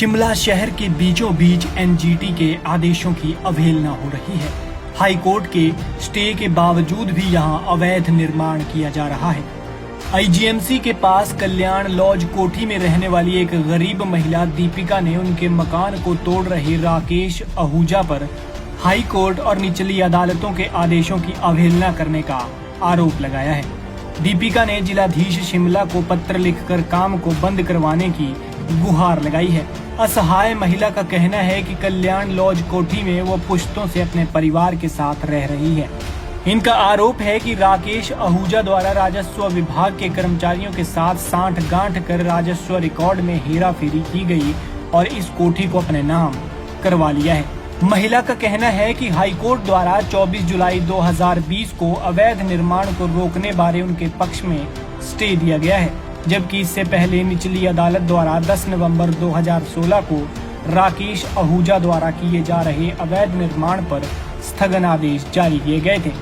शिमला शहर के बीचों बीच एनजीटी के आदेशों की अवहेलना हो रही है। हाई कोर्ट के स्टे के बावजूद भी यहां अवैध निर्माण किया जा रहा है। आईजीएमसी के पास कल्याण लॉज कोठी में रहने वाली एक गरीब महिला दीपिका ने उनके मकान को तोड़ रहे राकेश आहूजा पर हाई कोर्ट और निचली अदालतों के आदेशों की अवहेलना करने का आरोप लगाया है। दीपिका ने जिलाधीश शिमला को पत्र लिखकर काम को बंद करवाने की गुहार लगाई है। असहाय महिला का कहना है कि कल्याण लॉज कोठी में वो पुश्तों से अपने परिवार के साथ रह रही है। इनका आरोप है कि राकेश आहूजा द्वारा राजस्व विभाग के कर्मचारियों के साथ सांठ-गांठ कर राजस्व रिकॉर्ड में हेराफेरी की गई और इस कोठी को अपने नाम करवा लिया है। महिला का कहना है कि हाईकोर्ट द्वारा 24 जुलाई 2020 को अवैध निर्माण को रोकने बारे उनके पक्ष में स्टे दिया गया है, जबकि इससे पहले निचली अदालत द्वारा 10 नवंबर 2016 को राकेश आहूजा द्वारा किए जा रहे अवैध निर्माण पर स्थगन आदेश जारी किए गए थे।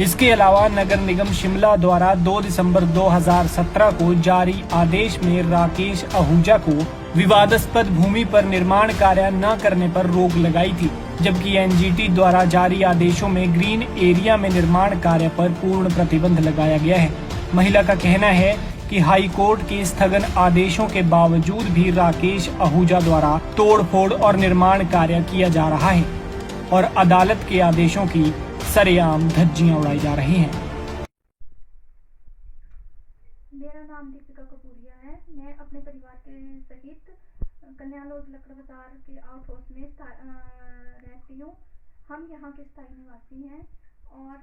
इसके अलावा नगर निगम शिमला द्वारा 2 दिसंबर 2017 को जारी आदेश में राकेश आहूजा को विवादास्पद भूमि पर निर्माण कार्य न करने पर रोक लगाई थी, जबकि एनजीटी द्वारा जारी आदेशों में ग्रीन एरिया में निर्माण कार्य पर पूर्ण प्रतिबंध लगाया गया है। महिला का कहना है कि हाई कोर्ट के स्थगन आदेशों के बावजूद भी राकेश आहूजा द्वारा तोड़फोड़ और निर्माण कार्य किया जा रहा है और अदालत के आदेशों की सरेआम धज्जियां उड़ाई जा रही हैं। मेरा नाम दीपिका कपूरिया है। मैं अपने परिवार के सहित कल्याण लॉज लकड़ बाजार के आउट हाउस में रहती हूँ। हम यहाँ के स्थायी निवासी हैं और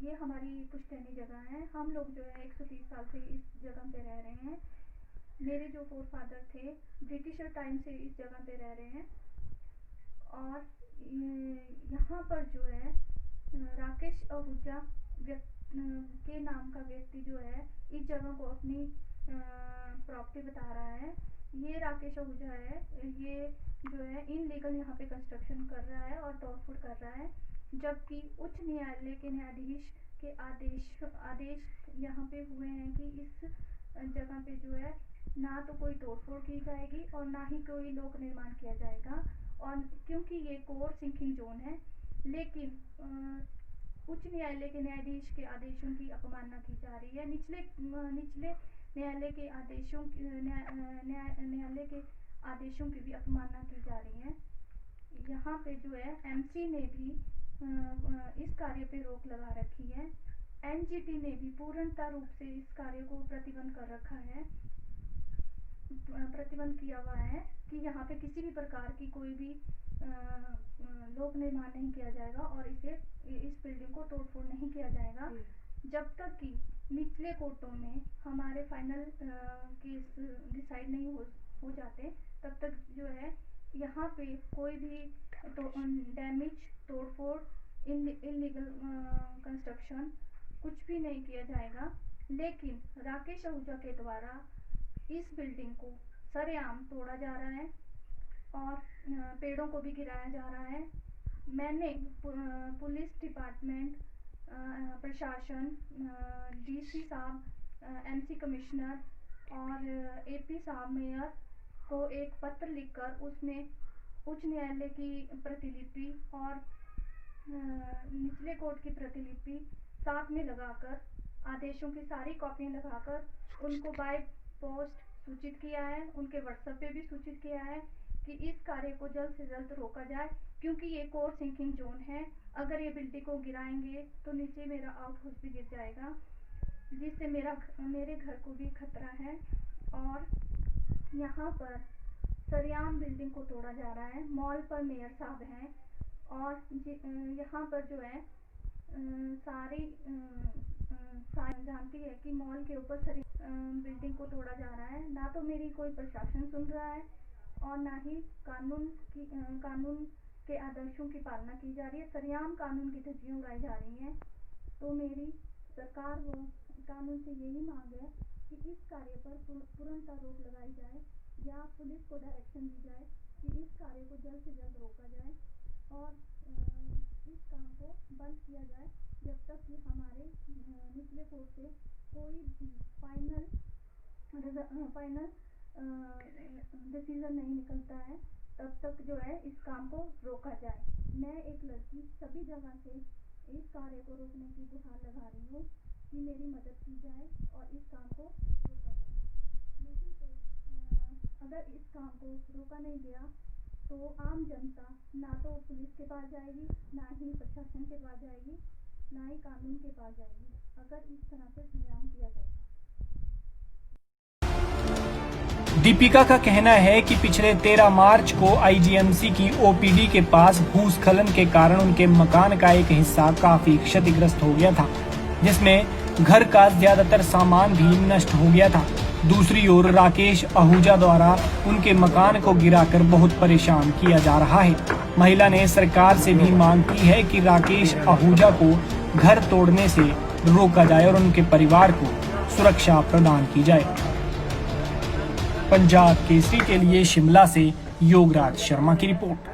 ये हमारी पुश्तैनी जगह है। हम लोग जो है 130 साल से इस जगह पे रह रहे हैं। मेरे जो फोर फादर थे ब्रिटिशर टाइम से इस जगह पे रह रहे हैं और यहाँ पर जो है राकेश आहूजा के नाम का व्यक्ति जो है इस जगह को अपनी प्रॉपर्टी बता रहा है। ये राकेश आहूजा है, ये जो है इनलीगल यहाँ पे कंस्ट्रक्शन कर रहा है और तोड़फोड़ कर रहा है, जबकि उच्च न्यायालय के न्यायाधीश के आदेश यहाँ पे हुए हैं कि इस जगह पे जो है ना तो कोई तोड़फोड़ की जाएगी और ना ही कोई लोक निर्माण किया जाएगा, और क्योंकि ये कोर सिंकिंग जोन है। लेकिन उच्च न्यायालय के न्यायाधीश के आदेशों की अपमानना की जा रही है। निचले न्यायालय के आदेशों की भी अपमानना की जा रही है। यहाँ पे जो है एमसी ने भी इस कार्य पे रोक लगा रखी है। एनजीटी ने भी पूर्णतः रूप से इस कार्य को प्रतिबंध कर रखा है, प्रतिबंध किया हुआ है कि यहाँ पे किसी भी प्रकार की कोई भी लोक निर्माण नहीं किया जाएगा और इस बिल्डिंग को तोड़फोड़ नहीं किया जाएगा जब तक कि निचले कोर्टों में हमारे फाइनल केस डिसाइड नहीं हो जाते। तब तक जो है यहाँ पे कोई भी डैमेज, तोड़फोड़, इलीगल कंस्ट्रक्शन कुछ भी नहीं किया जाएगा। लेकिन राकेश आहूजा के द्वारा इस बिल्डिंग को सरेआम तोड़ा जा रहा है और पेड़ों को भी गिराया जा रहा है। मैंने पुलिस डिपार्टमेंट, प्रशासन, डीसी साहब, एमसी कमिश्नर और एपी साहब मेयर को एक पत्र लिखकर उसमें उच्च न्यायालय की प्रतिलिपि और निचले कोर्ट की प्रतिलिपि साथ में लगाकर आदेशों की सारी कॉपियां लगाकर उनको बाय पोस्ट सूचित किया है। उनके व्हाट्सएप पे भी सूचित किया है कि इस कार्य को जल्द से जल्द रोका जाए, क्योंकि ये कोर सिंकिंग जोन है। अगर ये बिल्डिंग को गिराएंगे तो नीचे मेरा आउट हाउस भी गिर जाएगा, जिससे मेरे घर को भी खतरा है। और यहाँ पर सरेआम बिल्डिंग को तोड़ा जा रहा है। मॉल पर मेयर साहब हैं और यहाँ पर जो है सारी जानती है कि मॉल के ऊपर बिल्डिंग को तोड़ा जा रहा है। ना तो मेरी कोई प्रशासन सुन रहा है और ना ही कानून के आदर्शों की पालना की जा रही है। सरेआम कानून की धज्जियां उड़ाई जा रही हैं। तो मेरी सरकार व कानून से यही मांग है कि इस कार्य पर तुरंत रोक लगाई जाए या पुलिस को डायरेक्शन दी जाए कि इस कार्य को जल्द से जल्द रोका जाए और इस काम को बंद किया जाए जब तक कि हमारे निचले कोर्ट से कोई भी फाइनल डिसीजन नहीं निकलता है तब तक जो है इस काम को रोका जाए। मैं एक लड़की सभी जगह से इस कार्य को रोकने की गुहार लगा रही हूँ कि मेरी मदद की जाए और इस काम को रोका जाए। नहीं तो अगर इस काम को रोका नहीं गया तो आम जनता ना तो पुलिस के पास जाएगी, ना ही प्रशासन के पास जाएगी, ना ही कानून के पास जाएगी, अगर इस तरह से संग्राम किया जाएगा। दीपिका का कहना है कि पिछले 13 मार्च को आईजीएमसी की ओपीडी के पास भूस्खलन के कारण उनके मकान का एक हिस्सा काफी क्षतिग्रस्त हो गया था, जिसमें घर का ज्यादातर सामान भी नष्ट हो गया था। दूसरी ओर राकेश आहूजा द्वारा उनके मकान को गिराकर बहुत परेशान किया जा रहा है। महिला ने सरकार से भी मांग की है कि राकेश आहूजा को घर तोड़ने से रोका जाए और उनके परिवार को सुरक्षा प्रदान की जाए। पंजाब केसरी के लिए शिमला से योगराज शर्मा की रिपोर्ट।